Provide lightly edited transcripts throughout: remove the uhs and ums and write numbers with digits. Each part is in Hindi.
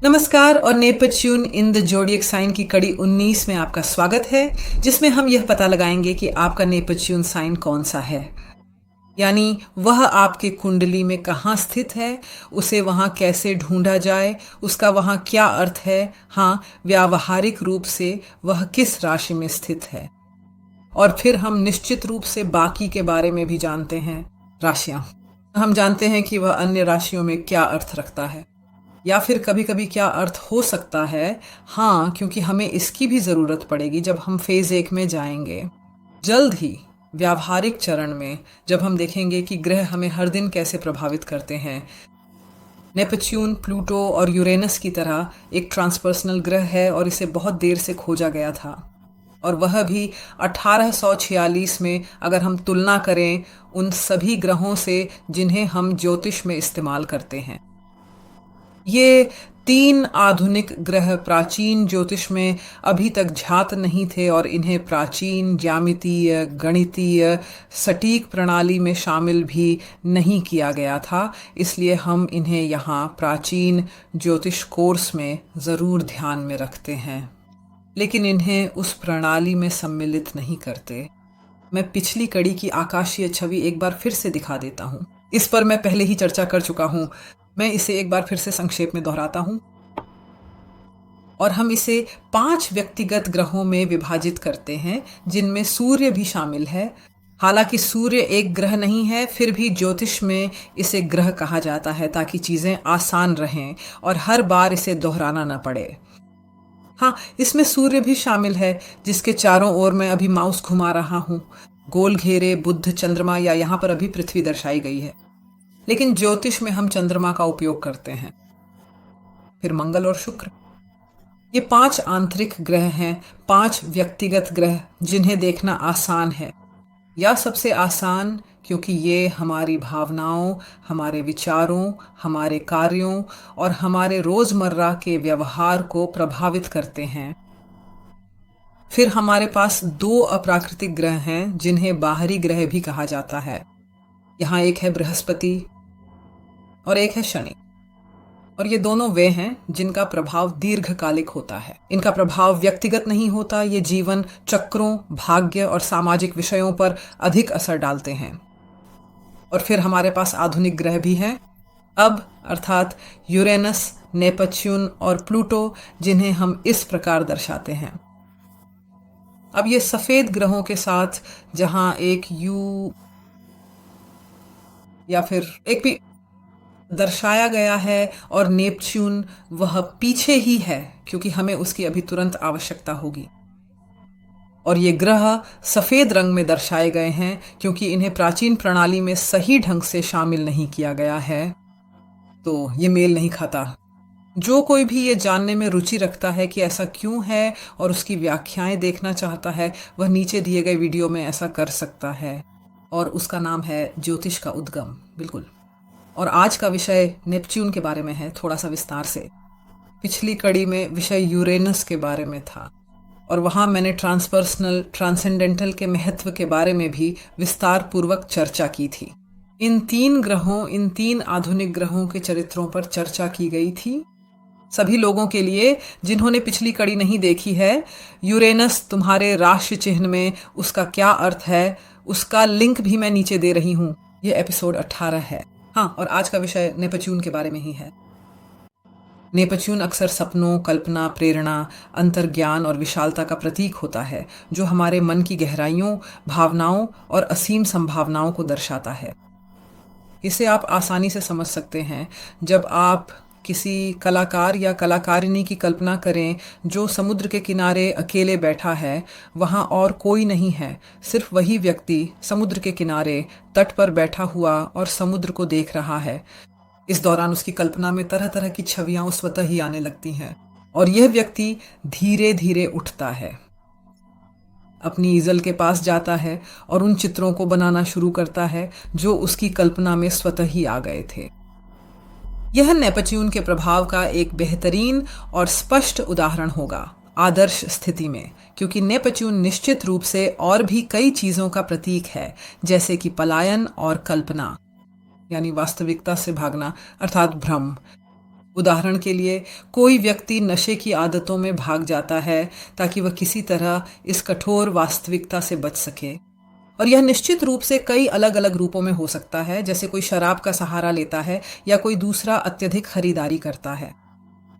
नमस्कार और नेपच्यून इन द जोडिएक साइन की कड़ी 19 में आपका स्वागत है, जिसमें हम यह पता लगाएंगे कि आपका नेपच्यून साइन कौन सा है, यानी वह आपके कुंडली में कहाँ स्थित है, उसे वहाँ कैसे ढूंढा जाए, उसका वहाँ क्या अर्थ है। हाँ, व्यावहारिक रूप से वह किस राशि में स्थित है। और फिर हम निश्चित रूप से बाकी के बारे में भी जानते हैं। राशियां हम जानते हैं कि वह अन्य राशियों में क्या अर्थ रखता है, या फिर कभी कभी क्या अर्थ हो सकता है। हाँ, क्योंकि हमें इसकी भी ज़रूरत पड़ेगी जब हम फेज़ 1 में जाएंगे जल्द ही। व्यावहारिक चरण में जब हम देखेंगे कि ग्रह हमें हर दिन कैसे प्रभावित करते हैं। नेपच्यून प्लूटो और यूरेनस की तरह एक ट्रांसपर्सनल ग्रह है और इसे बहुत देर से खोजा गया था, और वह भी 1846 में। अगर हम तुलना करें उन सभी ग्रहों से जिन्हें हम ज्योतिष में इस्तेमाल करते हैं, ये 3 आधुनिक ग्रह प्राचीन ज्योतिष में अभी तक ज्ञात नहीं थे और इन्हें प्राचीन ज्यामितीय गणितीय सटीक प्रणाली में शामिल भी नहीं किया गया था। इसलिए हम इन्हें यहाँ प्राचीन ज्योतिष कोर्स में ज़रूर ध्यान में रखते हैं, लेकिन इन्हें उस प्रणाली में सम्मिलित नहीं करते। मैं पिछली कड़ी की आकाशीय छवि एक बार फिर से दिखा देता हूँ। इस पर मैं पहले ही चर्चा कर चुका हूँ, मैं इसे एक बार फिर से संक्षेप में दोहराता हूँ। और हम इसे 5 व्यक्तिगत ग्रहों में विभाजित करते हैं, जिनमें सूर्य भी शामिल है। हालांकि सूर्य एक ग्रह नहीं है, फिर भी ज्योतिष में इसे ग्रह कहा जाता है ताकि चीज़ें आसान रहें और हर बार इसे दोहराना न पड़े। हाँ, इसमें सूर्य भी शामिल है, जिसके चारों ओर मैं अभी माउस घुमा रहा हूँ। गोल घेरे बुध, चंद्रमा, या यहाँ पर अभी पृथ्वी दर्शाई गई है, लेकिन ज्योतिष में हम चंद्रमा का उपयोग करते हैं। फिर मंगल और शुक्र, ये 5 आंतरिक ग्रह हैं, 5 व्यक्तिगत ग्रह जिन्हें देखना आसान है, या सबसे आसान, क्योंकि ये हमारी भावनाओं, हमारे विचारों, हमारे कार्यों और हमारे रोजमर्रा के व्यवहार को प्रभावित करते हैं। फिर हमारे पास 2 अप्राकृतिक ग्रह हैं जिन्हें बाहरी ग्रह भी कहा जाता है। यहाँ एक है बृहस्पति और एक है शनि, और ये दोनों वे हैं जिनका प्रभाव दीर्घकालिक होता है। इनका प्रभाव व्यक्तिगत नहीं होता, ये जीवन चक्रों, भाग्य और सामाजिक विषयों पर अधिक असर डालते हैं। और फिर हमारे पास आधुनिक ग्रह भी हैं अब, अर्थात यूरेनस, नेपच्यून और प्लूटो, जिन्हें हम इस प्रकार दर्शाते हैं। अब ये सफेद ग्रहों के साथ जहां एक यू या फिर एक भी दर्शाया गया है, और नेपच्यून वह पीछे ही है क्योंकि हमें उसकी अभी तुरंत आवश्यकता होगी। और ये ग्रह सफ़ेद रंग में दर्शाए गए हैं क्योंकि इन्हें प्राचीन प्रणाली में सही ढंग से शामिल नहीं किया गया है, तो ये मेल नहीं खाता। जो कोई भी ये जानने में रुचि रखता है कि ऐसा क्यों है और उसकी व्याख्याएं देखना चाहता है, वह नीचे दिए गए वीडियो में ऐसा कर सकता है, और उसका नाम है ज्योतिष का उद्गम। बिल्कुल। और आज का विषय नेपच्यून के बारे में है, थोड़ा सा विस्तार से। पिछली कड़ी में विषय यूरेनस के बारे में था, और वहाँ मैंने ट्रांसपर्सनल ट्रांसेंडेंटल के महत्व के बारे में भी विस्तार पूर्वक चर्चा की थी। इन 3 आधुनिक ग्रहों के चरित्रों पर चर्चा की गई थी। सभी लोगों के लिए जिन्होंने पिछली कड़ी नहीं देखी है, यूरेनस तुम्हारे राशि चिन्ह में उसका क्या अर्थ है, उसका लिंक भी मैं नीचे दे रही हूँ। ये एपिसोड 18 है। हाँ, और आज का विषय नेपच्यून के बारे में ही है। नेपच्यून अक्सर सपनों, कल्पना, प्रेरणा, अंतर्ज्ञान और विशालता का प्रतीक होता है, जो हमारे मन की गहराइयों, भावनाओं और असीम संभावनाओं को दर्शाता है। इसे आप आसानी से समझ सकते हैं जब आप किसी कलाकार या कलाकारिणी की कल्पना करें जो समुद्र के किनारे अकेले बैठा है। वहाँ और कोई नहीं है, सिर्फ वही व्यक्ति समुद्र के किनारे तट पर बैठा हुआ और समुद्र को देख रहा है। इस दौरान उसकी कल्पना में तरह तरह की छवियां स्वतः ही आने लगती हैं, और यह व्यक्ति धीरे धीरे उठता है, अपनी ईजल के पास जाता है और उन चित्रों को बनाना शुरू करता है जो उसकी कल्पना में स्वतः ही आ गए थे। यह नेपच्यून के प्रभाव का एक बेहतरीन और स्पष्ट उदाहरण होगा आदर्श स्थिति में, क्योंकि नेपच्यून निश्चित रूप से और भी कई चीजों का प्रतीक है, जैसे कि पलायन और कल्पना, यानी वास्तविकता से भागना, अर्थात भ्रम। उदाहरण के लिए, कोई व्यक्ति नशे की आदतों में भाग जाता है ताकि वह किसी तरह इस कठोर वास्तविकता से बच सके। और यह निश्चित रूप से कई अलग अलग रूपों में हो सकता है, जैसे कोई शराब का सहारा लेता है या कोई दूसरा अत्यधिक खरीदारी करता है,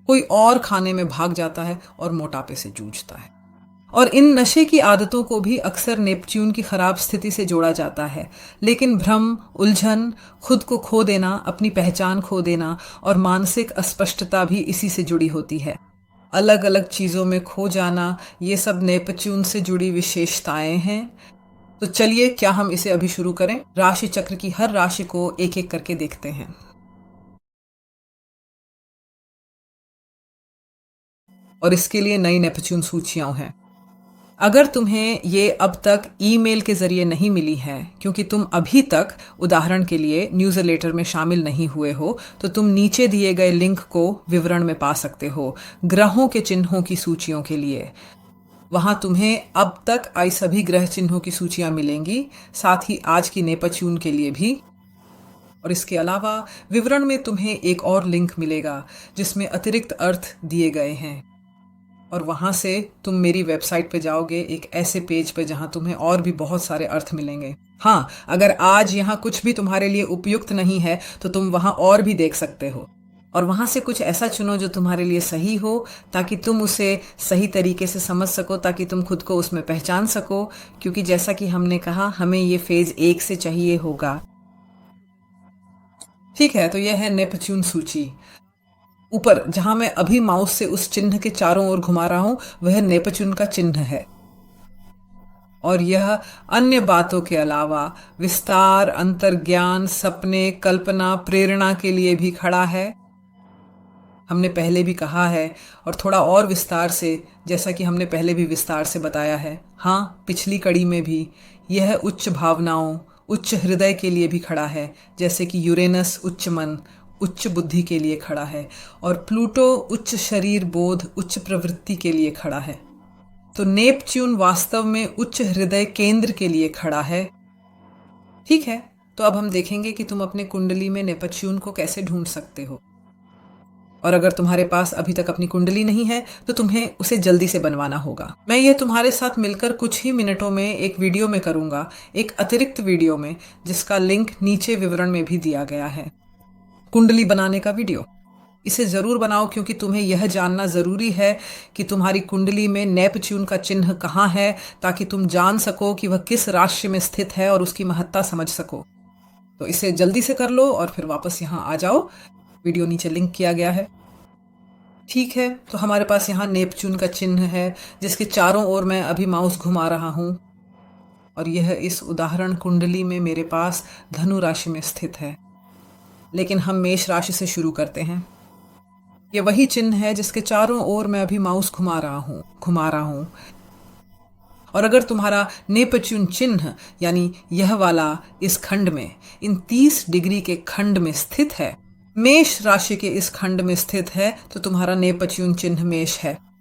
कोई और खाने में भाग जाता है और मोटापे से जूझता है। और इन नशे की आदतों को भी अक्सर नेपच्यून की खराब स्थिति से जोड़ा जाता है। लेकिन भ्रम, उलझन, खुद को खो देना, अपनी पहचान खो देना और मानसिक अस्पष्टता भी इसी से जुड़ी होती है। अलग अलग चीजों में खो जाना, ये सब नेपच्यून से जुड़ी विशेषताएं हैं। तो चलिए, क्या हम इसे अभी शुरू करें? राशि चक्र की हर राशि को एक एक करके देखते हैं। और इसके लिए नई नेपच्यून सूचियां हैं। अगर तुम्हें ये अब तक ईमेल के जरिए नहीं मिली है, क्योंकि तुम अभी तक उदाहरण के लिए न्यूज़लेटर में शामिल नहीं हुए हो, तो तुम नीचे दिए गए लिंक को विवरण में पा सकते हो, ग्रहों के चिन्हों की सूचियों के लिए। वहां तुम्हें अब तक आई सभी ग्रह चिन्हों की सूचियां मिलेंगी, साथ ही आज की नेपच्यून के लिए भी। और इसके अलावा विवरण में तुम्हें एक और लिंक मिलेगा जिसमें अतिरिक्त अर्थ दिए गए हैं। और वहां से तुम मेरी वेबसाइट पे जाओगे, एक ऐसे पेज पे जहां तुम्हें और भी बहुत सारे अर्थ मिलेंगे। हाँ, अगर आज यहाँ कुछ भी तुम्हारे लिए उपयुक्त नहीं है तो तुम वहां और भी देख सकते हो, और वहां से कुछ ऐसा चुनो जो तुम्हारे लिए सही हो, ताकि तुम उसे सही तरीके से समझ सको, ताकि तुम खुद को उसमें पहचान सको। क्योंकि जैसा कि हमने कहा, हमें ये फेज 1 से चाहिए होगा। ठीक है, तो यह है नेपच्यून सूची। ऊपर जहां मैं अभी माउस से उस चिन्ह के चारों ओर घुमा रहा हूं, वह नेपच्यून का चिन्ह है। और यह अन्य बातों के अलावा विस्तार, अंतर्ज्ञान, सपने, कल्पना, प्रेरणा के लिए भी खड़ा है। हमने पहले भी कहा है, और थोड़ा और विस्तार से, जैसा कि हमने पहले भी विस्तार से बताया है, हाँ, पिछली कड़ी में भी, यह उच्च भावनाओं, उच्च हृदय के लिए भी खड़ा है। जैसे कि यूरेनस उच्च मन, उच्च बुद्धि के लिए खड़ा है, और प्लूटो उच्च शरीर बोध, उच्च प्रवृत्ति के लिए खड़ा है। तो नेपच्यून वास्तव में उच्च हृदय केंद्र के लिए खड़ा है। ठीक है, तो अब हम देखेंगे कि तुम अपने कुंडली में नेपच्यून को कैसे ढूंढ सकते हो। और अगर तुम्हारे पास अभी तक अपनी कुंडली नहीं है तो तुम्हें उसे जल्दी से बनवाना होगा। मैं ये तुम्हारे साथ मिलकर कुछ ही मिनटों में एक वीडियो में करूंगा, एक अतिरिक्त वीडियो में, जिसका लिंक नीचे विवरण में भी दिया गया है। कुंडली बनाने का वीडियो। इसे जरूर बनाओ, क्योंकि तुम्हें यह जानना जरूरी है कि तुम्हारी कुंडली में नेपच्यून का चिन्ह कहाँ है, ताकि तुम जान सको कि वह किस राशि में स्थित है और उसकी महत्ता समझ सको। तो इसे जल्दी से कर लो और फिर वापस यहाँ आ जाओ। वीडियो नीचे लिंक किया गया है। ठीक है, तो हमारे पास यहाँ नेपच्यून का चिन्ह है, जिसके चारों ओर मैं अभी माउस घुमा रहा हूँ। और यह इस उदाहरण कुंडली में मेरे पास धनु राशि में स्थित है। लेकिन हम मेष राशि से शुरू करते हैं। यह वही चिन्ह है जिसके चारों ओर मैं अभी माउस घुमा रहा हूं। और अगर तुम्हारा नेपच्यून चिन्ह, यानी यह वाला, इस खंड में, इन 30 डिग्री के खंड में स्थित है, मेष राशि के इस खंड में स्थित है, तो तुम्हारा नेपच्यून चिन्ह मेष है।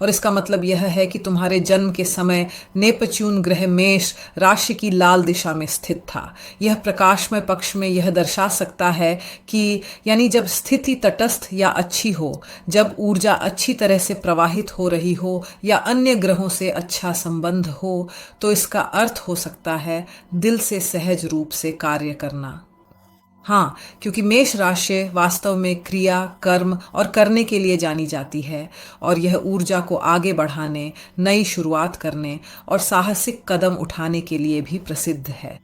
और इसका मतलब यह है कि तुम्हारे जन्म के समय नेपच्यून ग्रह मेष राशि की लाल दिशा में स्थित था। यह प्रकाशमय पक्ष में यह दर्शा सकता है कि, यानी जब स्थिति तटस्थ या अच्छी हो, जब ऊर्जा अच्छी तरह से प्रवाहित हो रही हो, या अन्य ग्रहों से अच्छा संबंध हो, तो इसका अर्थ हो सकता है दिल से सहज रूप से कार्य करना। हाँ, क्योंकि मेष राशि वास्तव में क्रिया, कर्म और करने के लिए जानी जाती है, और यह ऊर्जा को आगे बढ़ाने, नई शुरुआत करने और साहसिक कदम उठाने के लिए भी प्रसिद्ध है।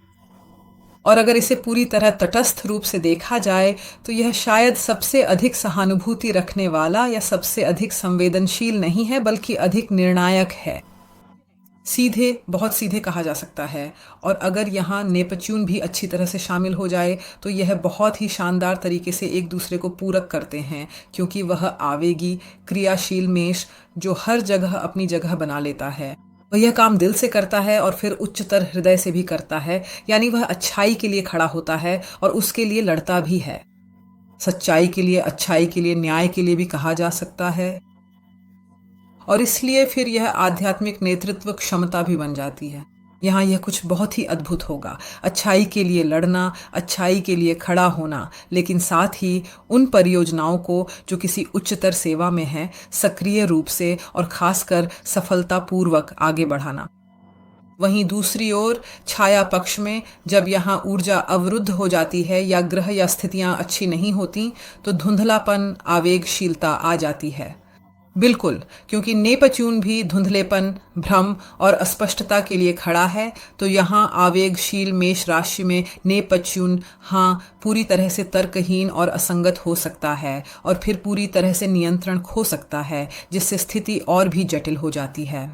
और अगर इसे पूरी तरह तटस्थ रूप से देखा जाए तो यह शायद सबसे अधिक सहानुभूति रखने वाला या सबसे अधिक संवेदनशील नहीं है, बल्कि अधिक निर्णायक है। सीधे, बहुत सीधे कहा जा सकता है। और अगर यहाँ नेपच्यून भी अच्छी तरह से शामिल हो जाए तो यह बहुत ही शानदार तरीके से एक दूसरे को पूरक करते हैं, क्योंकि वह आवेगी, क्रियाशील मेष जो हर जगह अपनी जगह बना लेता है, वह यह काम दिल से करता है और फिर उच्चतर हृदय से भी करता है। यानी वह अच्छाई के लिए खड़ा होता है और उसके लिए लड़ता भी है। सच्चाई के लिए, अच्छाई के लिए, न्याय के लिए भी कहा जा सकता है। और इसलिए फिर यह आध्यात्मिक नेतृत्व क्षमता भी बन जाती है। यहाँ यह कुछ बहुत ही अद्भुत होगा। अच्छाई के लिए लड़ना, अच्छाई के लिए खड़ा होना, लेकिन साथ ही उन परियोजनाओं को जो किसी उच्चतर सेवा में है, सक्रिय रूप से और खासकर सफलतापूर्वक आगे बढ़ाना। वहीं दूसरी ओर छाया पक्ष में जब यहाँ ऊर्जा अवरुद्ध हो जाती है या ग्रह या स्थितियां अच्छी नहीं होती, तो धुंधलापन, आवेगशीलता आ जाती है। बिल्कुल, क्योंकि नेपच्यून भी धुंधलेपन, भ्रम और अस्पष्टता के लिए खड़ा है। तो यहाँ आवेगशील मेष राशि में नेपच्यून पूरी तरह से तर्कहीन और असंगत हो सकता है और फिर पूरी तरह से नियंत्रण खो सकता है, जिससे स्थिति और भी जटिल हो जाती है।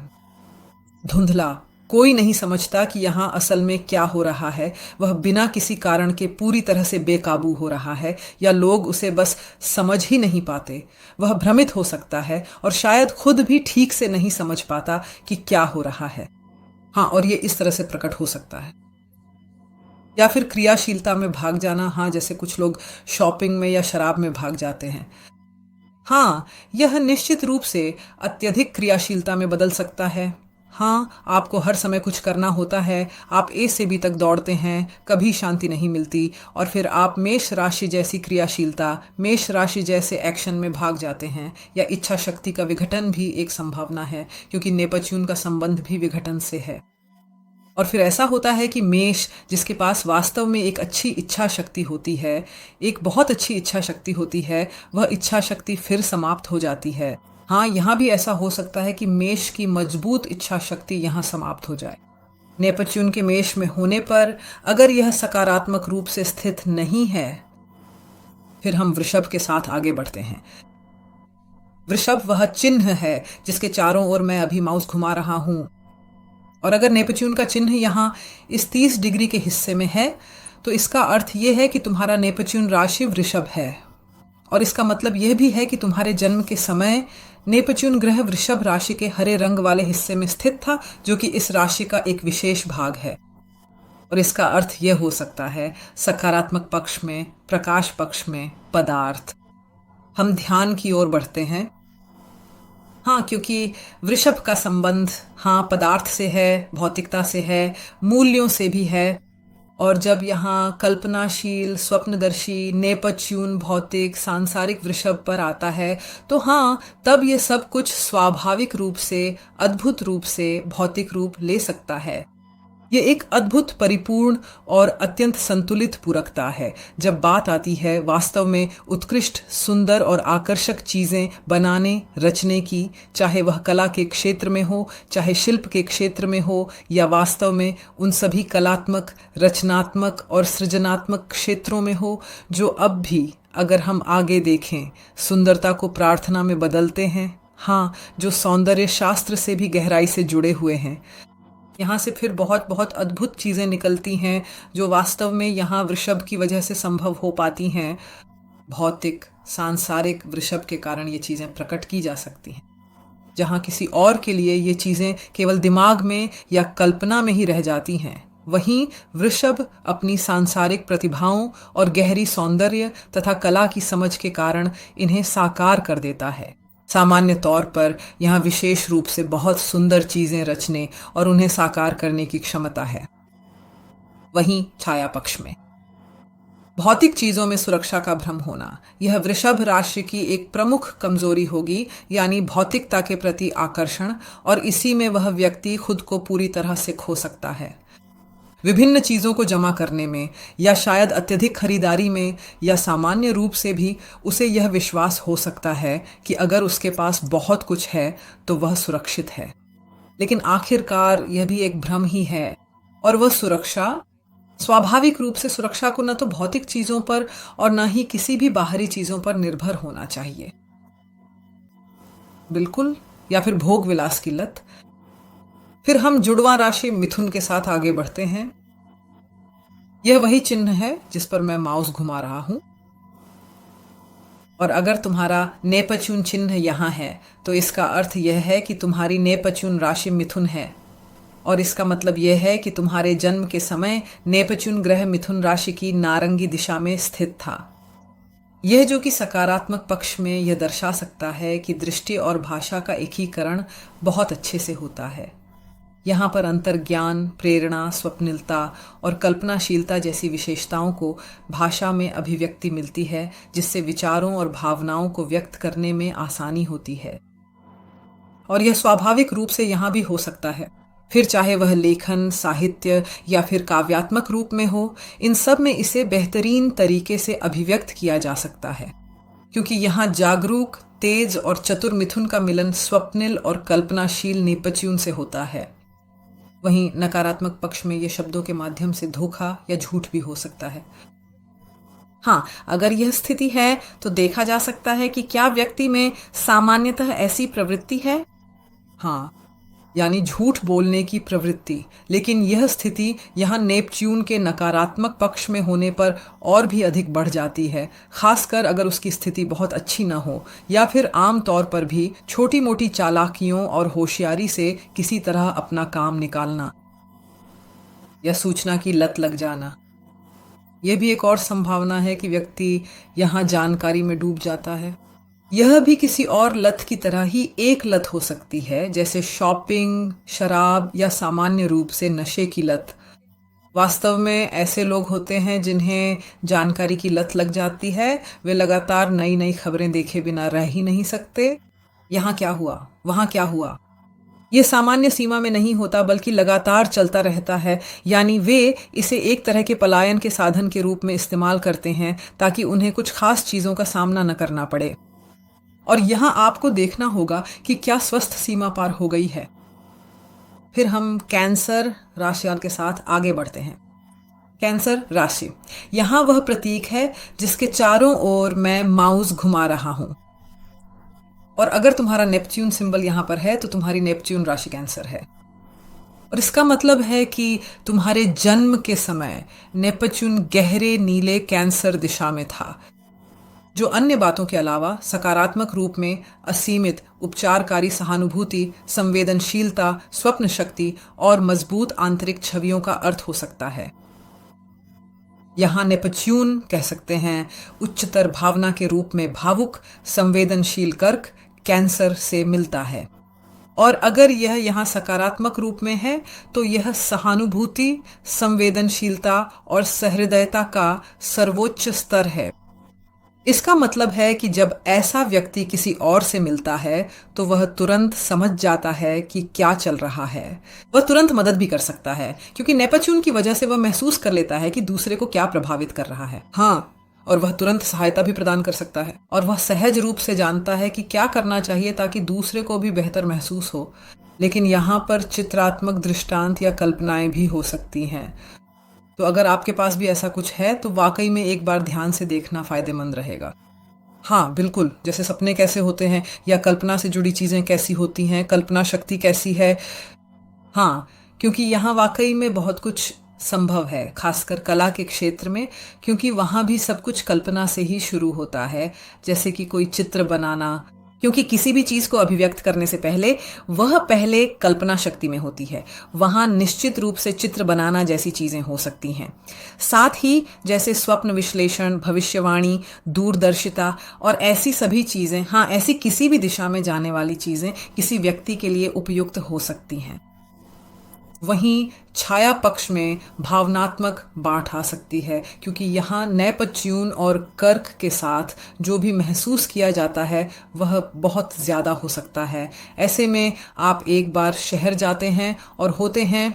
धुंधला, कोई नहीं समझता कि यहाँ असल में क्या हो रहा है। वह बिना किसी कारण के पूरी तरह से बेकाबू हो रहा है या लोग उसे बस समझ ही नहीं पाते। वह भ्रमित हो सकता है और शायद खुद भी ठीक से नहीं समझ पाता कि क्या हो रहा है। और ये इस तरह से प्रकट हो सकता है। या फिर क्रियाशीलता में भाग जाना, जैसे कुछ लोग शॉपिंग में या शराब में भाग जाते हैं। यह निश्चित रूप से अत्यधिक क्रियाशीलता में बदल सकता है। आपको हर समय कुछ करना होता है, आप ए से बी तक दौड़ते हैं, कभी शांति नहीं मिलती, और फिर आप मेष राशि जैसी क्रियाशीलता, मेष राशि जैसे एक्शन में भाग जाते हैं। या इच्छा शक्ति का विघटन भी एक संभावना है, क्योंकि नेपच्यून का संबंध भी विघटन से है। और फिर ऐसा होता है कि मेष, जिसके पास वास्तव में एक अच्छी इच्छा शक्ति होती है, एक बहुत अच्छी इच्छा शक्ति होती है, वह इच्छा शक्ति फिर समाप्त हो जाती है। यहाँ भी ऐसा हो सकता है कि मेष की मजबूत इच्छा शक्ति यहाँ समाप्त हो जाए। नेपच्यून के मेष में होने पर अगर यह सकारात्मक रूप से स्थित नहीं है, फिर हम वृषभ के साथ आगे बढ़ते हैं। वृषभ वह चिन्ह है जिसके चारों ओर मैं अभी माउस घुमा रहा हूं। और अगर नेपच्यून का चिन्ह यहाँ इस 30 डिग्री के हिस्से में है, तो इसका अर्थ यह है कि तुम्हारा नेपच्यून राशि वृषभ है। और इसका मतलब यह भी है कि तुम्हारे जन्म के समय नेपच्यून ग्रह वृषभ राशि के हरे रंग वाले हिस्से में स्थित था, जो कि इस राशि का एक विशेष भाग है। और इसका अर्थ यह हो सकता है सकारात्मक पक्ष में, प्रकाश पक्ष में, पदार्थ। हम ध्यान की ओर बढ़ते हैं। क्योंकि वृषभ का संबंध पदार्थ से है, भौतिकता से है, मूल्यों से भी है। और जब यहाँ कल्पनाशील, स्वप्नदर्शी नेपच्यून भौतिक सांसारिक वृषभ पर आता है, तो तब ये सब कुछ स्वाभाविक रूप से, अद्भुत रूप से भौतिक रूप ले सकता है। ये एक अद्भुत, परिपूर्ण और अत्यंत संतुलित पूरकता है जब बात आती है वास्तव में उत्कृष्ट, सुंदर और आकर्षक चीजें बनाने, रचने की, चाहे वह कला के क्षेत्र में हो, चाहे शिल्प के क्षेत्र में हो, या वास्तव में उन सभी कलात्मक, रचनात्मक और सृजनात्मक क्षेत्रों में हो जो अब भी, अगर हम आगे देखें, सुंदरता को प्रार्थना में बदलते हैं। जो सौंदर्य शास्त्र से भी गहराई से जुड़े हुए हैं। यहाँ से फिर बहुत बहुत अद्भुत चीज़ें निकलती हैं जो वास्तव में यहाँ वृषभ की वजह से संभव हो पाती हैं। भौतिक, सांसारिक वृषभ के कारण ये चीज़ें प्रकट की जा सकती हैं, जहाँ किसी और के लिए ये चीज़ें केवल दिमाग में या कल्पना में ही रह जाती हैं। वहीं वृषभ अपनी सांसारिक प्रतिभाओं और गहरी सौंदर्य तथा कला की समझ के कारण इन्हें साकार कर देता है। सामान्य तौर पर यहाँ विशेष रूप से बहुत सुंदर चीजें रचने और उन्हें साकार करने की क्षमता है। वहीं छाया पक्ष में भौतिक चीजों में सुरक्षा का भ्रम होना, यह वृषभ राशि की एक प्रमुख कमजोरी होगी, यानी भौतिकता के प्रति आकर्षण, और इसी में वह व्यक्ति खुद को पूरी तरह से खो सकता है। विभिन्न चीज़ों को जमा करने में, या शायद अत्यधिक खरीदारी में, या सामान्य रूप से भी उसे यह विश्वास हो सकता है कि अगर उसके पास बहुत कुछ है तो वह सुरक्षित है। लेकिन आखिरकार यह भी एक भ्रम ही है, और वह सुरक्षा स्वाभाविक रूप से सुरक्षा को न तो भौतिक चीज़ों पर और न ही किसी भी बाहरी चीज़ों पर निर्भर होना चाहिए। बिल्कुल, या फिर भोग विलास की लत। फिर हम जुड़वा राशि मिथुन के साथ आगे बढ़ते हैं। यह वही चिन्ह है जिस पर मैं माउस घुमा रहा हूं। और अगर तुम्हारा नेपच्यून चिन्ह यहाँ है, तो इसका अर्थ यह है कि तुम्हारी नेपच्यून राशि मिथुन है। और इसका मतलब यह है कि तुम्हारे जन्म के समय नेपच्यून ग्रह मिथुन राशि की नारंगी दिशा में स्थित था। यह जो कि सकारात्मक पक्ष में यह दर्शा सकता है कि दृष्टि और भाषा का एकीकरण बहुत अच्छे से होता है। यहाँ पर अंतर्ज्ञान, प्रेरणा, स्वप्निलता और कल्पनाशीलता जैसी विशेषताओं को भाषा में अभिव्यक्ति मिलती है, जिससे विचारों और भावनाओं को व्यक्त करने में आसानी होती है। और यह स्वाभाविक रूप से यहाँ भी हो सकता है, फिर चाहे वह लेखन, साहित्य या फिर काव्यात्मक रूप में हो, इन सब में इसे बेहतरीन तरीके से अभिव्यक्त किया जा सकता है, क्योंकि यहाँ जागरूक, तेज और चतुर मिथुन का मिलन स्वप्निल और कल्पनाशील नेपच्यून से होता है। वहीं नकारात्मक पक्ष में ये शब्दों के माध्यम से धोखा या झूठ भी हो सकता है। हाँ, अगर यह स्थिति है तो देखा जा सकता है कि क्या व्यक्ति में सामान्यतः ऐसी प्रवृत्ति है। हाँ, यानी झूठ बोलने की प्रवृत्ति। लेकिन यह स्थिति यहाँ नेपच्यून के नकारात्मक पक्ष में होने पर और भी अधिक बढ़ जाती है, खासकर अगर उसकी स्थिति बहुत अच्छी न हो या फिर आम तौर पर भी छोटी मोटी चालाकियों और होशियारी से किसी तरह अपना काम निकालना या सूचना की लत लग जाना। यह भी एक और संभावना है कि व्यक्ति यहाँ जानकारी में डूब जाता है। यह भी किसी और लत की तरह ही एक लत हो सकती है, जैसे शॉपिंग, शराब या सामान्य रूप से नशे की लत। वास्तव में ऐसे लोग होते हैं जिन्हें जानकारी की लत लग जाती है। वे लगातार नई नई खबरें देखे बिना रह ही नहीं सकते। यहाँ क्या हुआ, वहाँ क्या हुआ, ये सामान्य सीमा में नहीं होता बल्कि लगातार चलता रहता है। यानी वे इसे एक तरह के पलायन के साधन के रूप में इस्तेमाल करते हैं ताकि उन्हें कुछ खास चीज़ों का सामना न करना पड़े। और यहाँ आपको देखना होगा कि क्या स्वस्थ सीमा पार हो गई है। फिर हम कैंसर राशि के साथ आगे बढ़ते हैं। कैंसर राशि, यहाँ वह प्रतीक है जिसके चारों ओर मैं माउस घुमा रहा हूँ। और अगर तुम्हारा नेपच्यून सिंबल यहाँ पर है तो तुम्हारी नेपच्यून राशि कैंसर है। और इसका मतलब है कि तुम्हारे जन्म के समय नेपच्यून गहरे नीले कैंसर दिशा में था, जो अन्य बातों के अलावा सकारात्मक रूप में असीमित उपचारकारी सहानुभूति, संवेदनशीलता, स्वप्न शक्ति और मजबूत आंतरिक छवियों का अर्थ हो सकता है। यहाँ नेपच्यून कह सकते हैं उच्चतर भावना के रूप में भावुक, संवेदनशील कर्क कैंसर से मिलता है। और अगर यह यहाँ सकारात्मक रूप में है तो यह सहानुभूति, संवेदनशीलता और सहृदयता का सर्वोच्च स्तर है। इसका मतलब है कि जब ऐसा व्यक्ति किसी और से मिलता है तो वह तुरंत समझ जाता है कि क्या चल रहा है। वह तुरंत मदद भी कर सकता है, क्योंकि नेपच्यून की वजह से वह महसूस कर लेता है कि दूसरे को क्या प्रभावित कर रहा है। हाँ, और वह तुरंत सहायता भी प्रदान कर सकता है। और वह सहज रूप से जानता है कि क्या करना चाहिए ताकि दूसरे को भी बेहतर महसूस हो। लेकिन यहाँ पर चित्रात्मक दृष्टांत या कल्पनाएं भी हो सकती हैं। तो अगर आपके पास भी ऐसा कुछ है तो वाकई में एक बार ध्यान से देखना फायदेमंद रहेगा। हाँ बिल्कुल, जैसे सपने कैसे होते हैं या कल्पना से जुड़ी चीज़ें कैसी होती हैं, कल्पना शक्ति कैसी है। हाँ, क्योंकि यहाँ वाकई में बहुत कुछ संभव है, खासकर कला के क्षेत्र में, क्योंकि वहाँ भी सब कुछ कल्पना से ही शुरू होता है। जैसे कि कोई चित्र बनाना, क्योंकि किसी भी चीज़ को अभिव्यक्त करने से पहले वह पहले कल्पना शक्ति में होती है। वहाँ निश्चित रूप से चित्र बनाना जैसी चीज़ें हो सकती हैं। साथ ही जैसे स्वप्न विश्लेषण, भविष्यवाणी, दूरदर्शिता और ऐसी सभी चीज़ें, हाँ ऐसी किसी भी दिशा में जाने वाली चीज़ें किसी व्यक्ति के लिए उपयुक्त हो सकती हैं। वहीं छाया पक्ष में भावनात्मक बाँट आ सकती है, क्योंकि यहाँ नेपच्यून और कर्क के साथ जो भी महसूस किया जाता है वह बहुत ज़्यादा हो सकता है। ऐसे में आप एक बार शहर जाते हैं और होते हैं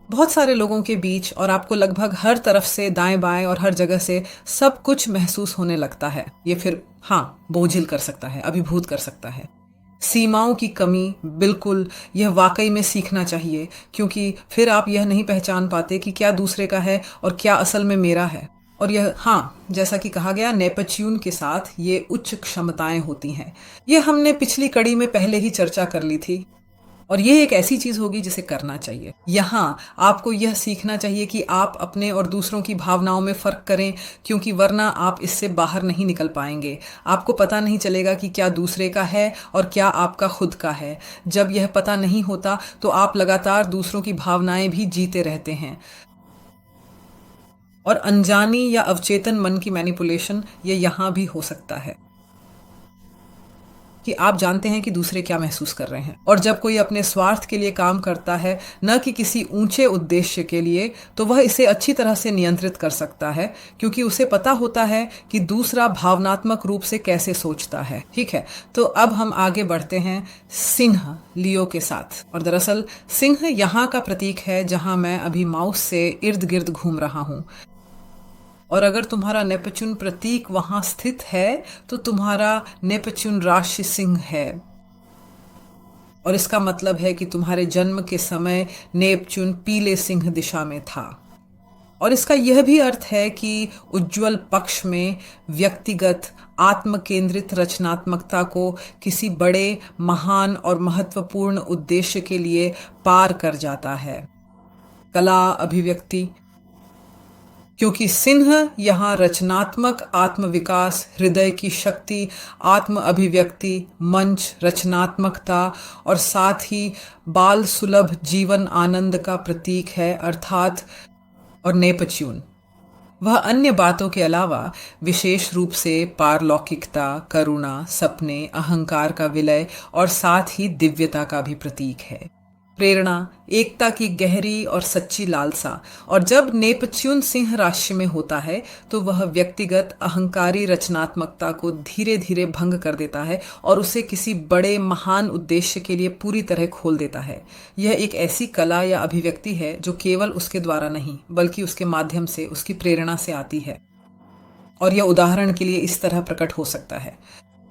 बहुत सारे लोगों के बीच, और आपको लगभग हर तरफ से, दाएं बाएं और हर जगह से सब कुछ महसूस होने लगता है। ये फिर हाँ बोझिल कर सकता है, अभिभूत कर सकता है। सीमाओं की कमी, बिल्कुल यह वाकई में सीखना चाहिए, क्योंकि फिर आप यह नहीं पहचान पाते कि क्या दूसरे का है और क्या असल में मेरा है। और यह हाँ, जैसा कि कहा गया, नेपच्यून के साथ ये उच्च क्षमताएं होती हैं। यह हमने पिछली कड़ी में पहले ही चर्चा कर ली थी, और ये एक ऐसी चीज़ होगी जिसे करना चाहिए। यहाँ आपको यह सीखना चाहिए कि आप अपने और दूसरों की भावनाओं में फ़र्क करें, क्योंकि वरना आप इससे बाहर नहीं निकल पाएंगे। आपको पता नहीं चलेगा कि क्या दूसरे का है और क्या आपका खुद का है। जब यह पता नहीं होता तो आप लगातार दूसरों की भावनाएं भी जीते रहते हैं। और अनजानी या अवचेतन मन की मैनिपुलेशन ये यहाँ भी हो सकता है, कि आप जानते हैं कि दूसरे क्या महसूस कर रहे हैं। और जब कोई अपने स्वार्थ के लिए काम करता है, न कि किसी ऊंचे उद्देश्य के लिए, तो वह इसे अच्छी तरह से नियंत्रित कर सकता है, क्योंकि उसे पता होता है कि दूसरा भावनात्मक रूप से कैसे सोचता है। ठीक है, तो अब हम आगे बढ़ते हैं सिंह लियो के साथ। और दरअसल सिंह यहाँ का प्रतीक है जहाँ मैं अभी माउस से इर्द गिर्द घूम रहा हूँ। और अगर तुम्हारा नेपच्यून प्रतीक वहां स्थित है तो तुम्हारा नेपच्यून राशि सिंह है, और इसका मतलब है कि तुम्हारे जन्म के समय नेपच्यून पीले सिंह दिशा में था। और इसका यह भी अर्थ है कि उज्ज्वल पक्ष में व्यक्तिगत आत्म केंद्रित रचनात्मकता को किसी बड़े महान और महत्वपूर्ण उद्देश्य के लिए पार कर जाता है। कला अभिव्यक्ति, क्योंकि सिंह यहाँ रचनात्मक आत्मविकास, हृदय की शक्ति, आत्म अभिव्यक्ति, मंच, रचनात्मकता और साथ ही बाल सुलभ जीवन आनंद का प्रतीक है, अर्थात और नेपच्यून वह अन्य बातों के अलावा विशेष रूप से पारलौकिकता, करुणा, सपने, अहंकार का विलय और साथ ही दिव्यता का भी प्रतीक है। प्रेरणा, एकता की गहरी और सच्ची लालसा। और जब नेपच्यून सिंह राशि में होता है तो वह व्यक्तिगत अहंकारी रचनात्मकता को धीरे धीरे भंग कर देता है और उसे किसी बड़े महान उद्देश्य के लिए पूरी तरह खोल देता है। यह एक ऐसी कला या अभिव्यक्ति है जो केवल उसके द्वारा नहीं बल्कि उसके माध्यम से, उसकी प्रेरणा से आती है। और यह उदाहरण के लिए इस तरह प्रकट हो सकता है।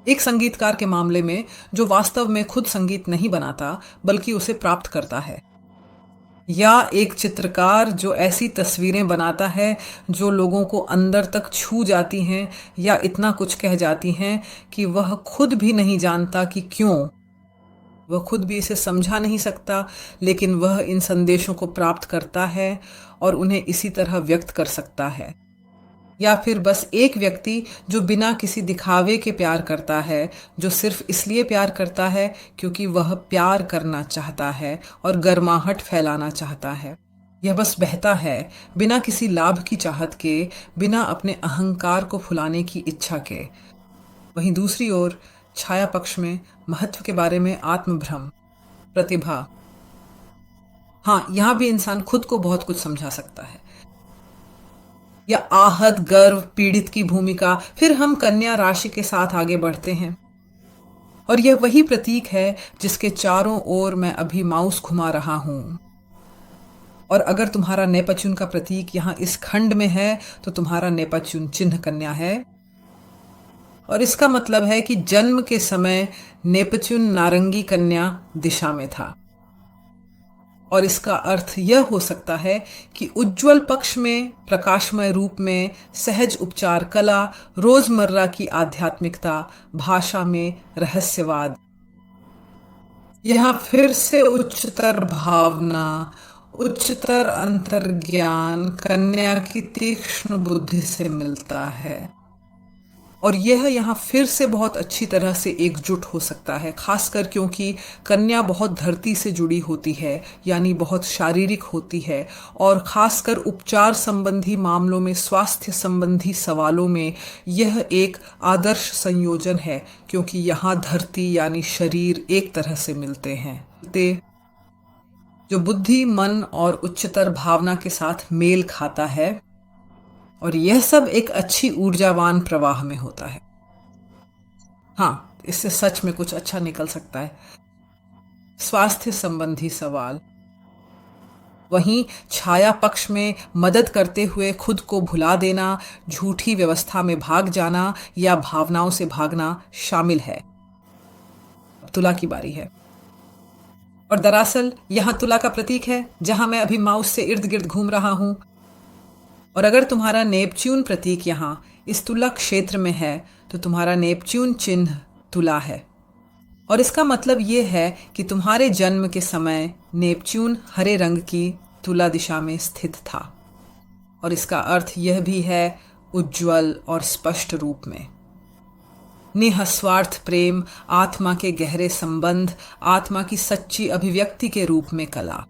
एक संगीतकार के मामले में जो वास्तव में खुद संगीत नहीं बनाता बल्कि उसे प्राप्त करता है, या एक चित्रकार जो ऐसी तस्वीरें बनाता है जो लोगों को अंदर तक छू जाती हैं या इतना कुछ कह जाती हैं कि वह खुद भी नहीं जानता कि क्यों, वह खुद भी इसे समझा नहीं सकता, लेकिन वह इन संदेशों को प्राप्त करता है और उन्हें इसी तरह व्यक्त कर सकता है। या फिर बस एक व्यक्ति जो बिना किसी दिखावे के प्यार करता है, जो सिर्फ इसलिए प्यार करता है क्योंकि वह प्यार करना चाहता है और गर्माहट फैलाना चाहता है। यह बस बहता है बिना किसी लाभ की चाहत के, बिना अपने अहंकार को फुलाने की इच्छा के। वहीं दूसरी ओर छाया पक्ष में महत्व के बारे में आत्मभ्रम, प्रतिभा, हाँ, यहाँ भी इंसान खुद को बहुत कुछ समझा सकता है, या आहत, गर्व, पीड़ित की भूमिका। फिर हम कन्या राशि के साथ आगे बढ़ते हैं और यह वही प्रतीक है जिसके चारों ओर मैं अभी माउस घुमा रहा हूं। और अगर तुम्हारा नेपच्यून का प्रतीक यहाँ इस खंड में है तो तुम्हारा नेपच्यून चिन्ह कन्या है, और इसका मतलब है कि जन्म के समय नेपच्यून नारंगी कन्या दिशा में था। और इसका अर्थ यह हो सकता है कि उज्ज्वल पक्ष में प्रकाशमय रूप में सहज उपचार कला, रोजमर्रा की आध्यात्मिकता, भाषा में रहस्यवाद, यहाँ फिर से उच्चतर भावना, उच्चतर अंतर्ज्ञान कन्या की तीक्ष्ण बुद्धि से मिलता है। और यह यहाँ फिर से बहुत अच्छी तरह से एकजुट हो सकता है, खासकर क्योंकि कन्या बहुत धरती से जुड़ी होती है, यानी बहुत शारीरिक होती है, और खासकर उपचार संबंधी मामलों में, स्वास्थ्य संबंधी सवालों में यह एक आदर्श संयोजन है, क्योंकि यहाँ धरती यानी शरीर एक तरह से मिलते हैं, जो बुद्धि, मन और उच्चतर भावना के साथ मेल खाता है। और यह सब एक अच्छी ऊर्जावान प्रवाह में होता है। हाँ, इससे सच में कुछ अच्छा निकल सकता है। स्वास्थ्य संबंधी सवाल, वहीं छाया पक्ष में मदद करते हुए खुद को भुला देना, झूठी व्यवस्था में भाग जाना या भावनाओं से भागना शामिल है। तुला की बारी है, और दरअसल यहां तुला का प्रतीक है जहां मैं अभी माउस से इर्द गिर्द घूम रहा हूं। और अगर तुम्हारा नेपच्यून प्रतीक यहाँ इस तुला क्षेत्र में है तो तुम्हारा नेपच्यून चिन्ह तुला है, और इसका मतलब ये है कि तुम्हारे जन्म के समय नेपच्यून हरे रंग की तुला दिशा में स्थित था। और इसका अर्थ यह भी है उज्ज्वल और स्पष्ट रूप में निःस्वार्थ प्रेम, आत्मा के गहरे संबंध, आत्मा की सच्ची अभिव्यक्ति के रूप में कला।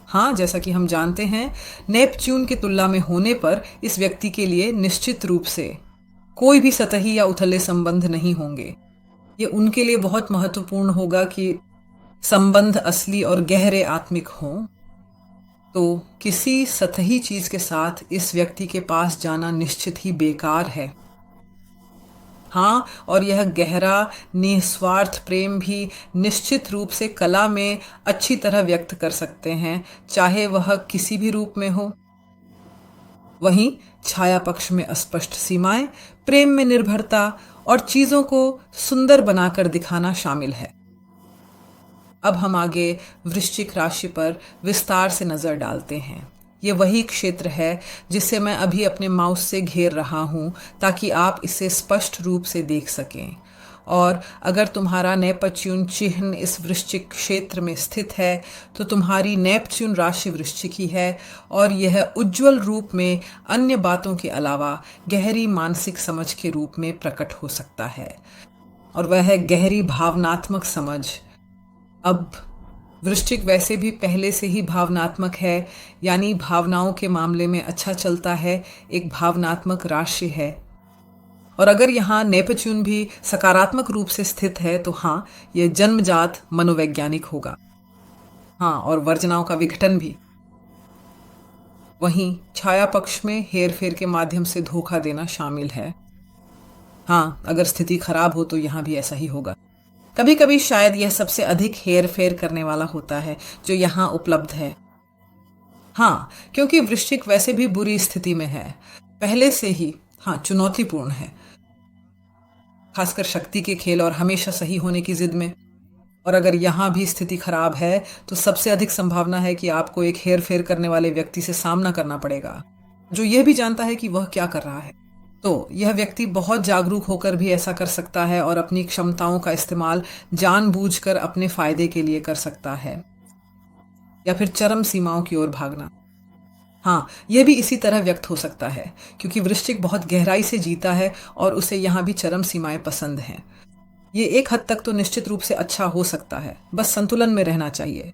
हाँ, जैसा कि हम जानते हैं, नेपच्यून की तुलना में होने पर इस व्यक्ति के लिए निश्चित रूप से कोई भी सतही या उथले संबंध नहीं होंगे। ये उनके लिए बहुत महत्वपूर्ण होगा कि संबंध असली और गहरे आत्मिक हों। तो किसी सतही चीज के साथ इस व्यक्ति के पास जाना निश्चित ही बेकार है। हाँ, और यह गहरा निस्वार्थ प्रेम भी निश्चित रूप से कला में अच्छी तरह व्यक्त कर सकते हैं, चाहे वह किसी भी रूप में हो। वहीं छाया पक्ष में अस्पष्ट सीमाएं, प्रेम में निर्भरता और चीजों को सुंदर बनाकर दिखाना शामिल है। अब हम आगे वृश्चिक राशि पर विस्तार से नजर डालते हैं। ये वही क्षेत्र है जिसे मैं अभी अपने माउस से घेर रहा हूं, ताकि आप इसे स्पष्ट रूप से देख सकें। और अगर तुम्हारा नेपच्यून चिन्ह इस वृश्चिक क्षेत्र में स्थित है तो तुम्हारी नेपच्यून राशि वृश्चिकी है, और यह उज्ज्वल रूप में अन्य बातों के अलावा गहरी मानसिक समझ के रूप में प्रकट हो सकता है, और वह है गहरी भावनात्मक समझ। अब वृश्चिक वैसे भी पहले से ही भावनात्मक है, यानी भावनाओं के मामले में अच्छा चलता है, एक भावनात्मक राशि है। और अगर यहाँ नेपच्यून भी सकारात्मक रूप से स्थित है तो हाँ, यह जन्मजात मनोवैज्ञानिक होगा। हाँ, और वर्जनाओं का विघटन भी। वहीं छाया पक्ष में हेर फेर के माध्यम से धोखा देना शामिल है। हाँ, अगर स्थिति खराब हो तो यहाँ भी ऐसा ही होगा। कभी कभी शायद यह सबसे अधिक हेर फेर करने वाला होता है जो यहाँ उपलब्ध है। हाँ, क्योंकि वृश्चिक वैसे भी बुरी स्थिति में है पहले से ही। हाँ, चुनौतीपूर्ण है, खासकर शक्ति के खेल और हमेशा सही होने की जिद में। और अगर यहाँ भी स्थिति खराब है तो सबसे अधिक संभावना है कि आपको एक हेर फेर करने वाले व्यक्ति से सामना करना पड़ेगा, जो यह भी जानता है कि वह क्या कर रहा है। तो यह व्यक्ति बहुत जागरूक होकर भी ऐसा कर सकता है और अपनी क्षमताओं का इस्तेमाल जानबूझकर अपने फायदे के लिए कर सकता है, या फिर चरम सीमाओं की ओर भागना। हाँ, यह भी इसी तरह व्यक्त हो सकता है, क्योंकि वृश्चिक बहुत गहराई से जीता है और उसे यहाँ भी चरम सीमाएं पसंद हैं। ये एक हद तक तो निश्चित रूप से अच्छा हो सकता है, बस संतुलन में रहना चाहिए।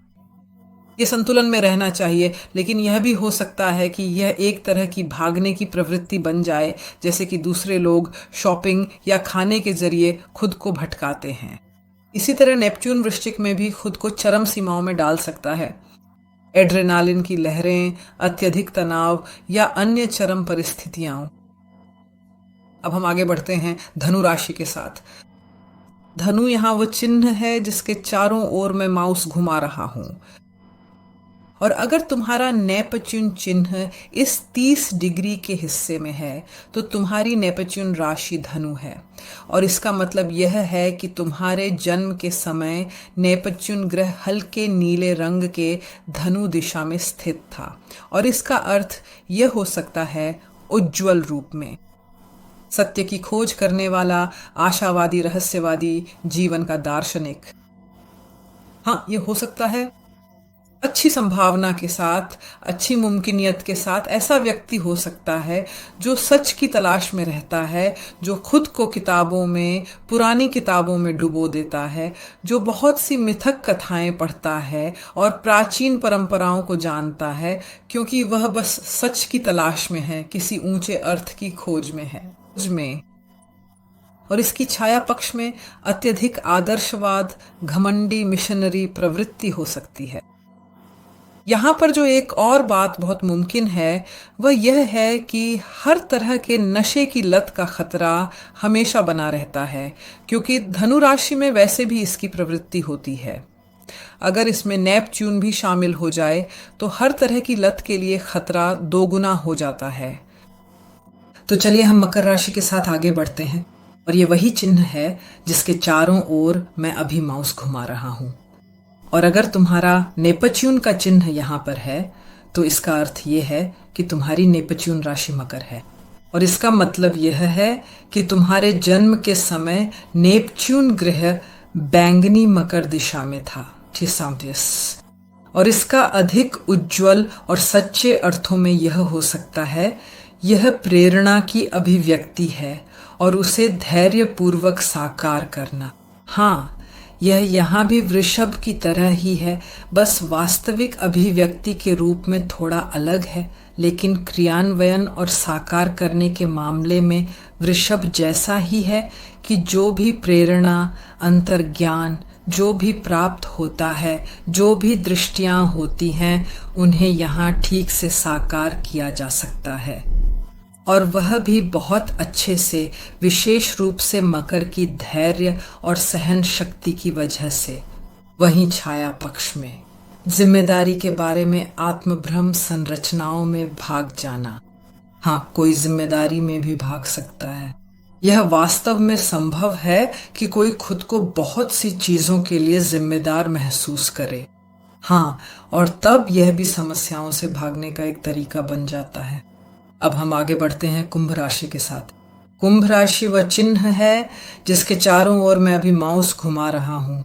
ये संतुलन में रहना चाहिए, लेकिन यह भी हो सकता है कि यह एक तरह की भागने की प्रवृत्ति बन जाए, जैसे कि दूसरे लोग शॉपिंग या खाने के जरिए खुद को भटकाते हैं। इसी तरह नेपच्यून वृश्चिक में भी खुद को चरम सीमाओं में डाल सकता है। एड्रेनालिन की लहरें, अत्यधिक तनाव या अन्य चरम परिस्थितियां। अब हम आगे बढ़ते हैं धनु राशि के साथ। धनु यहाँ वो चिन्ह है जिसके चारों ओर मैं माउस घुमा रहा हूं। और अगर तुम्हारा नेपच्यून चिन्ह इस 30 डिग्री के हिस्से में है तो तुम्हारी नेपच्यून राशि धनु है, और इसका मतलब यह है कि तुम्हारे जन्म के समय नेपच्यून ग्रह हल्के नीले रंग के धनु दिशा में स्थित था, और इसका अर्थ यह हो सकता है उज्ज्वल रूप में सत्य की खोज करने वाला, आशावादी, रहस्यवादी, जीवन का दार्शनिक। हाँ, यह हो सकता है अच्छी संभावना के साथ, अच्छी मुमकिनियत के साथ ऐसा व्यक्ति हो सकता है जो सच की तलाश में रहता है, जो खुद को किताबों में, पुरानी किताबों में डुबो देता है, जो बहुत सी मिथक कथाएं पढ़ता है और प्राचीन परंपराओं को जानता है, क्योंकि वह बस सच की तलाश में है, किसी ऊंचे अर्थ की खोज में है। और इसकी छाया पक्ष में अत्यधिक आदर्शवाद, घमंडी मिशनरी प्रवृत्ति हो सकती है। यहाँ पर जो एक और बात बहुत मुमकिन है वह यह है कि हर तरह के नशे की लत का खतरा हमेशा बना रहता है, क्योंकि धनु राशि में वैसे भी इसकी प्रवृत्ति होती है। अगर इसमें नेपच्यून भी शामिल हो जाए तो हर तरह की लत के लिए खतरा दोगुना हो जाता है। तो चलिए हम मकर राशि के साथ आगे बढ़ते हैं, और ये वही चिन्ह है जिसके चारों ओर मैं अभी माउस घुमा रहा हूं। और अगर तुम्हारा नेपच्यून का चिन्ह यहाँ पर है तो इसका अर्थ ये है कि तुम्हारी नेपच्यून राशि मकर है, और इसका मतलब यह है कि तुम्हारे जन्म के समय नेपच्यून ग्रह बैंगनी मकर दिशा में था। और इसका अधिक उज्ज्वल और सच्चे अर्थों में यह हो सकता है, यह प्रेरणा की अभिव्यक्ति है और उसे धैर्यपूर्वक साकार करना। हाँ, यह यहाँ भी वृषभ की तरह ही है, बस वास्तविक अभिव्यक्ति के रूप में थोड़ा अलग है, लेकिन क्रियान्वयन और साकार करने के मामले में वृषभ जैसा ही है कि जो भी प्रेरणा, अंतर्ज्ञान, जो भी प्राप्त होता है, जो भी दृष्टियां होती हैं, उन्हें यहाँ ठीक से साकार किया जा सकता है, और वह भी बहुत अच्छे से, विशेष रूप से मकर की धैर्य और सहन शक्ति की वजह से। वहीं छाया पक्ष में जिम्मेदारी के बारे में आत्मभ्रम संरचनाओं में भाग जाना। हाँ, कोई जिम्मेदारी में भी भाग सकता है। यह वास्तव में संभव है कि कोई खुद को बहुत सी चीजों के लिए जिम्मेदार महसूस करे। हाँ, और तब यह भी समस्याओं से भागने का एक तरीका बन जाता है। अब हम आगे बढ़ते हैं कुंभ राशि के साथ। कुंभ राशि वह चिन्ह है जिसके चारों ओर मैं अभी माउस घुमा रहा हूं,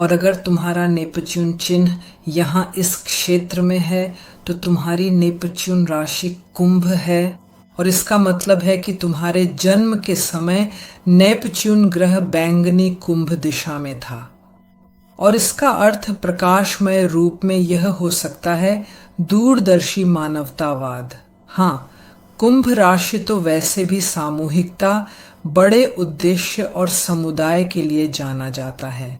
और अगर तुम्हारा नेपच्यून चिन्ह यहाँ इस क्षेत्र में है तो तुम्हारी नेपच्यून राशि कुंभ है, और इसका मतलब है कि तुम्हारे जन्म के समय नेपच्यून ग्रह बैंगनी कुंभ दिशा में था, और इसका अर्थ प्रकाशमय रूप में यह हो सकता है दूरदर्शी मानवतावाद। हाँ, कुंभ राशि तो वैसे भी सामूहिकता, बड़े उद्देश्य और समुदाय के लिए जाना जाता है,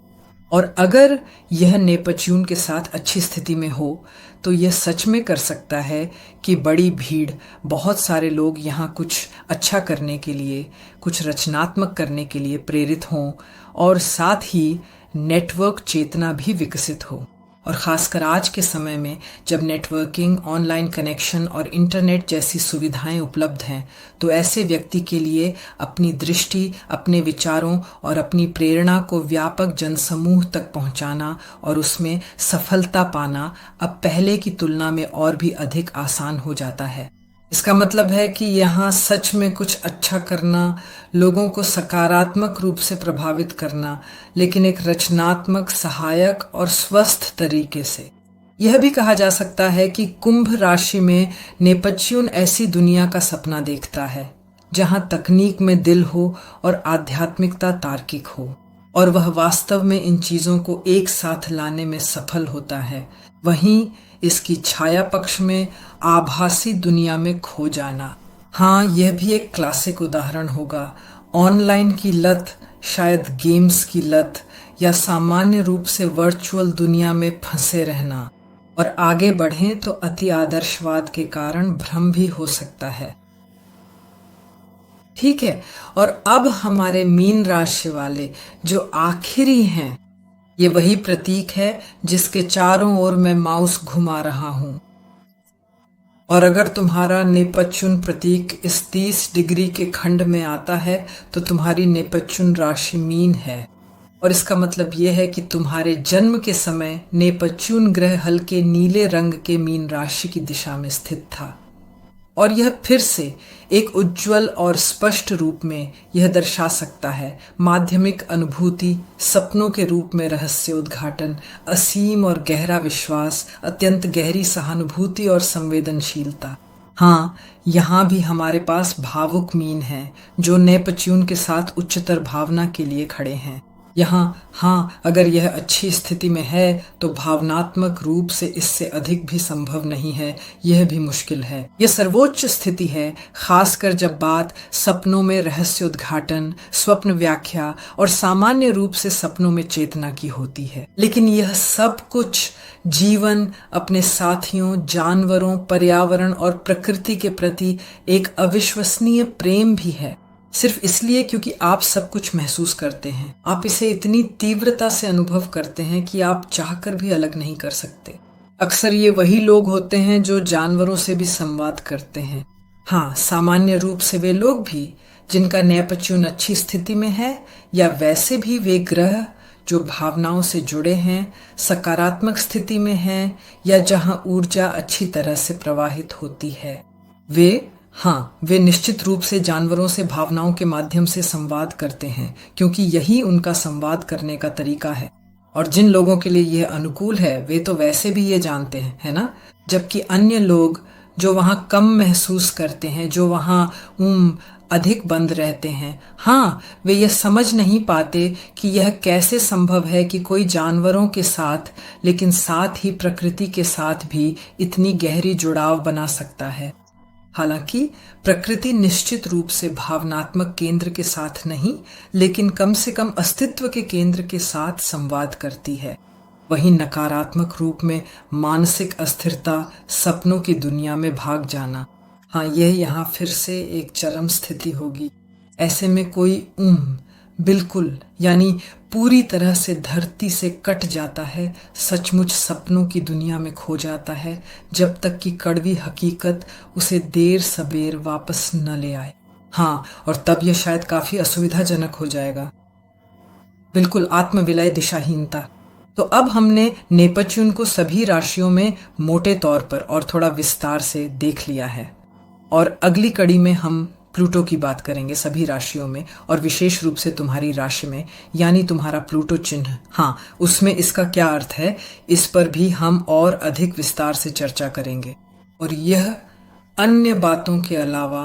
और अगर यह नेपच्यून के साथ अच्छी स्थिति में हो तो यह सच में कर सकता है कि बड़ी भीड़, बहुत सारे लोग यहाँ कुछ अच्छा करने के लिए, कुछ रचनात्मक करने के लिए प्रेरित हों, और साथ ही नेटवर्क चेतना भी विकसित हो। और ख़ासकर आज के समय में जब नेटवर्किंग, ऑनलाइन कनेक्शन और इंटरनेट जैसी सुविधाएं उपलब्ध हैं, तो ऐसे व्यक्ति के लिए अपनी दृष्टि, अपने विचारों और अपनी प्रेरणा को व्यापक जनसमूह तक पहुंचाना और उसमें सफलता पाना अब पहले की तुलना में और भी अधिक आसान हो जाता है। इसका मतलब है कि यहाँ सच में कुछ अच्छा करना, लोगों को सकारात्मक रूप से प्रभावित करना, लेकिन एक रचनात्मक, सहायक और स्वस्थ तरीके से। यह भी कहा जा सकता है कि कुंभ राशि में नेपच्यून ऐसी दुनिया का सपना देखता है जहाँ तकनीक में दिल हो और आध्यात्मिकता तार्किक हो, और वह वास्तव में इन चीज़ों को एक साथ लाने में सफल होता है। वहीं इसकी छाया पक्ष में आभासी दुनिया में खो जाना। हाँ, यह भी एक क्लासिक उदाहरण होगा। ऑनलाइन की लत, शायद गेम्स की लत, या सामान्य रूप से वर्चुअल दुनिया में फंसे रहना, और आगे बढ़ें तो अति आदर्शवाद के कारण भ्रम भी हो सकता है। ठीक है, और अब हमारे मीन राशि वाले जो आखिरी हैं, ये वही प्रतीक है जिसके चारों ओर मैं माउस घुमा रहा हूं। और अगर तुम्हारा नेपच्यून प्रतीक इस 30 डिग्री के खंड में आता है तो तुम्हारी नेपच्यून राशि मीन है, और इसका मतलब यह है कि तुम्हारे जन्म के समय नेपच्यून ग्रह हल्के नीले रंग के मीन राशि की दिशा में स्थित था। और यह फिर से एक उज्जवल और स्पष्ट रूप में यह दर्शा सकता है माध्यमिक अनुभूति, सपनों के रूप में रहस्य उद्घाटन, असीम और गहरा विश्वास, अत्यंत गहरी सहानुभूति और संवेदनशीलता। हाँ, यहाँ भी हमारे पास भावुक मीन हैं जो नेपच्यून के साथ उच्चतर भावना के लिए खड़े हैं। यहाँ हाँ, अगर यह अच्छी स्थिति में है तो भावनात्मक रूप से इससे अधिक भी संभव नहीं है, यह भी मुश्किल है। यह सर्वोच्च स्थिति है, खासकर जब बात सपनों में रहस्य उद्घाटन, स्वप्न व्याख्या और सामान्य रूप से सपनों में चेतना की होती है। लेकिन यह सब कुछ जीवन, अपने साथियों, जानवरों, पर्यावरण और प्रकृति के प्रति एक अविश्वसनीय प्रेम भी है, सिर्फ इसलिए क्योंकि आप सब कुछ महसूस करते हैं। आप इसे इतनी तीव्रता से अनुभव करते हैं कि आप चाहकर भी अलग नहीं कर सकते। अक्सर ये वही लोग होते हैं जो जानवरों से भी संवाद करते हैं। हाँ, सामान्य रूप से वे लोग भी जिनका नेपच्यून अच्छी स्थिति में है, या वैसे भी वे ग्रह जो भावनाओं से जुड़े हैं, सकारात्मक स्थिति में हैं, या जहाँ ऊर्जा अच्छी तरह से प्रवाहित होती है। वे निश्चित रूप से जानवरों से भावनाओं के माध्यम से संवाद करते हैं, क्योंकि यही उनका संवाद करने का तरीका है। और जिन लोगों के लिए यह अनुकूल है वे तो वैसे भी ये जानते हैं, है ना? जबकि अन्य लोग जो वहाँ कम महसूस करते हैं, जो वहाँ अधिक बंद रहते हैं, हाँ, वे यह समझ नहीं पाते कि यह कैसे संभव है कि कोई जानवरों के साथ, लेकिन साथ ही प्रकृति के साथ भी इतनी गहरी जुड़ाव बना सकता है। हालांकि प्रकृति निश्चित रूप से भावनात्मक केंद्र के साथ नहीं, लेकिन कम से कम अस्तित्व के केंद्र के साथ संवाद करती है। वहीं नकारात्मक रूप में मानसिक अस्थिरता, सपनों की दुनिया में भाग जाना, हाँ, यह यहाँ फिर से एक चरम स्थिति होगी। ऐसे में कोई बिल्कुल यानी पूरी तरह से धरती से कट जाता है, सचमुच सपनों की दुनिया में खो जाता है, जब तक कि कड़वी हकीकत उसे देर सबेर वापस न ले आए। हाँ, और तब यह शायद काफी असुविधाजनक हो जाएगा। बिल्कुल आत्मविलय, दिशाहीनता। तो अब हमने नेपच्यून को सभी राशियों में मोटे तौर पर और थोड़ा विस्तार से देख लिया है, और अगली कड़ी में हम प्लूटो की बात करेंगे सभी राशियों में, और विशेष रूप से तुम्हारी राशि में, यानी तुम्हारा प्लूटो चिन्ह। हाँ, उसमें इसका क्या अर्थ है, इस पर भी हम और अधिक विस्तार से चर्चा करेंगे। और यह अन्य बातों के अलावा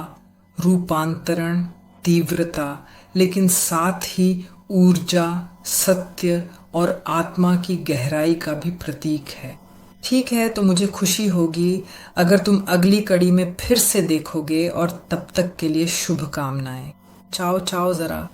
रूपांतरण, तीव्रता, लेकिन साथ ही ऊर्जा, सत्य और आत्मा की गहराई का भी प्रतीक है। ठीक है, तो मुझे खुशी होगी अगर तुम अगली कड़ी में फिर से देखोगे, और तब तक के लिए शुभकामनाएं। चाओ चाओ जरा।